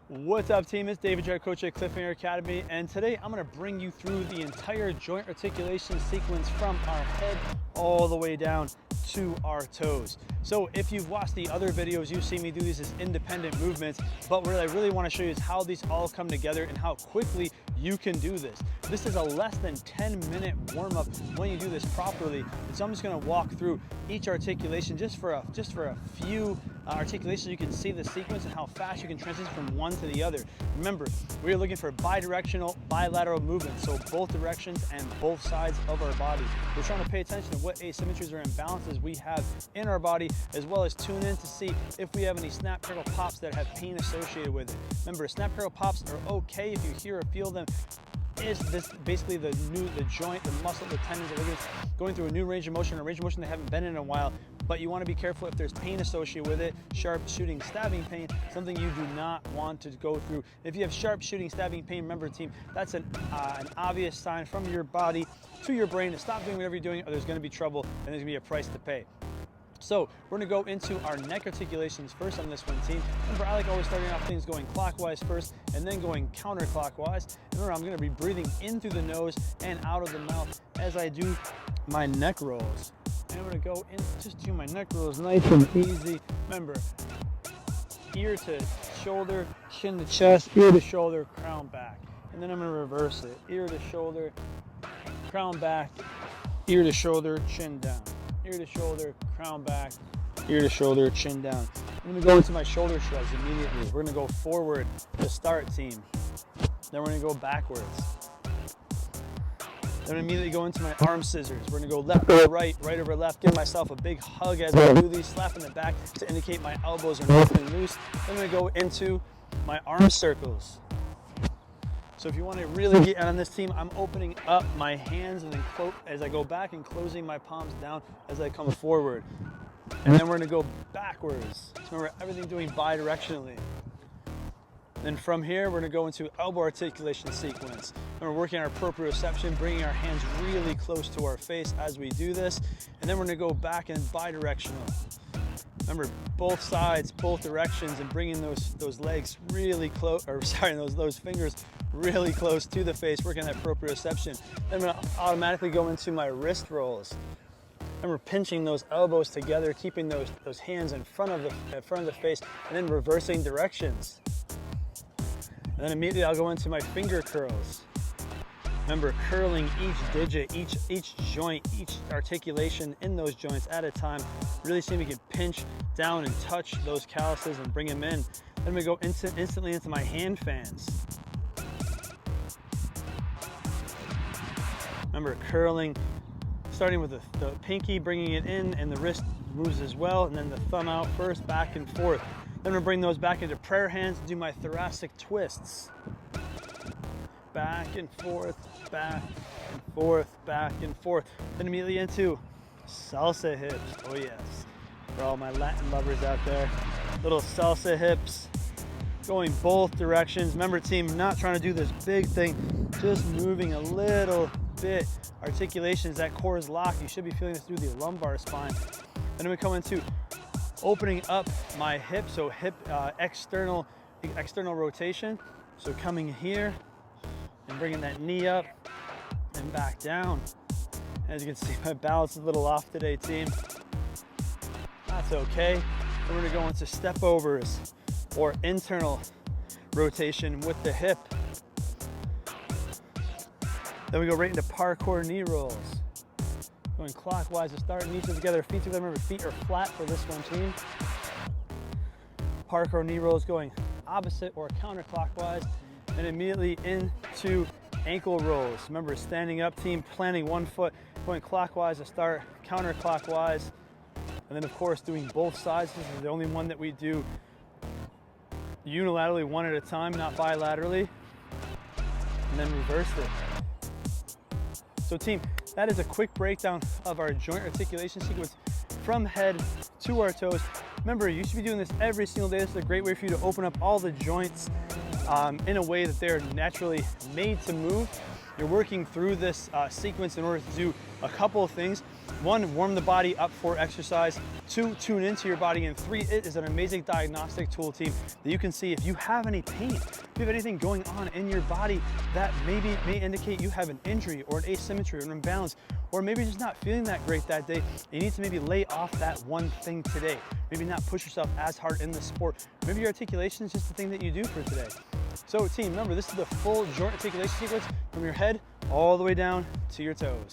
What's up, team? It's David, your coach at Cliffhanger Academy, and today I'm going to bring you through the entire joint articulation sequence from our head all the way down to our toes. So if you've watched the other videos, you've seen me do these as independent movements, but what I really want to show you is how these all come together and how quickly you can do this. This is a less than 10-minute warm-up when you do this properly. And so I'm just going to walk through each articulation just for a few articulations. You can see the sequence and how fast you can transition from one to the other. Remember, we're looking for bidirectional, bilateral movements, so both directions and both sides of our body. We're trying to pay attention to what asymmetries or imbalances we have in our body, as well as tune in to see if we have any snap, crackle, pops that have pain associated with it. Remember, snap, crackle, pops are okay if you hear or feel them. Is this basically the joint, the muscle, the tendons, the ligaments going through a new range of motion, a range of motion they haven't been in a while, but you want to be careful if there's pain associated with it, sharp shooting, stabbing pain, something you do not want to go through. If you have sharp shooting, stabbing pain, remember team, that's an obvious sign from your body to your brain to stop doing whatever you're doing, or there's going to be trouble and there's going to be a price to pay. So we're going to go into our neck articulations first on this one, team. Remember, I like always starting off things going clockwise first and then going counterclockwise. And remember, I'm going to be breathing in through the nose and out of the mouth as I do my neck rolls. And I'm going to go in, just do my neck rolls nice and easy. Remember, ear to shoulder, chin to chest, ear to shoulder, crown back. And then I'm going to reverse it. Ear to shoulder, crown back, ear to shoulder, chin down. Ear to shoulder, crown back, ear to shoulder, chin down. I'm going to go into my shoulder shrugs immediately. We're going to go forward to start, team. Then we're going to go backwards. Then immediately go into my arm scissors. We're going to go left over right, right over left. Give myself a big hug as I do these, slap in the back to indicate my elbows are nice and loose. Then I'm going to go into my arm circles. So if you want to really get on this, team, I'm opening up my hands and then as I go back and closing my palms down as I come forward. And then we're going to go backwards. So remember, everything doing bidirectionally. Then from here, we're going to go into elbow articulation sequence. And we're working our proprioception, bringing our hands really close to our face as we do this. And then we're going to go back and bidirectional. Remember, both sides, both directions, and bringing those legs really close, or sorry, those fingers really close to the face, working that proprioception. Then I'm going to automatically go into my wrist rolls. Remember, pinching those elbows together, keeping those hands in front of the face, and then reversing directions. And then immediately I'll go into my finger curls. Remember, curling each digit, each joint, each articulation in those joints at a time. Really see if we can pinch down and touch those calluses and bring them in. Then we go instantly into my hand fans. Remember, curling, starting with the pinky, bringing it in, and the wrist moves as well, and then the thumb out first, back and forth. Then we'll bring those back into prayer hands and do my thoracic twists. Back and forth, back and forth, back and forth. Then immediately into salsa hips. Oh yes, for all my Latin lovers out there. Little salsa hips, going both directions. Remember, team, not trying to do this big thing, just moving a little bit. Articulations, that core is locked. You should be feeling this through the lumbar spine. Then we come into opening up my hip, so hip external rotation. So coming here and bringing that knee up and back down. As you can see, my balance is a little off today, team. That's okay. Then we're going to go into step overs or internal rotation with the hip. Then we go right into parkour knee rolls. Going clockwise to start, knees together, feet together. Remember, feet are flat for this one, team. Parkour knee rolls going opposite or counterclockwise, and immediately into ankle rolls. Remember, standing up, team, planting one foot, going clockwise to start, counterclockwise, and then of course doing both sides. This is the only one that we do unilaterally, one at a time, not bilaterally, and then reverse it. So team, that is a quick breakdown of our joint articulation sequence from head to our toes. Remember, you should be doing this every single day. This is a great way for you to open up all the joints in a way that they're naturally made to move. You're working through this sequence in order to do a couple of things. One, warm the body up for exercise. Two, tune into your body. And three, it is an amazing diagnostic tool, team, that you can see if you have any pain, if you have anything going on in your body that maybe may indicate you have an injury or an asymmetry or an imbalance, or maybe just not feeling that great that day. You need to maybe lay off that one thing today. Maybe not push yourself as hard in the sport. Maybe your articulation is just the thing that you do for today. So team, remember, this is the full joint articulation sequence from your head all the way down to your toes.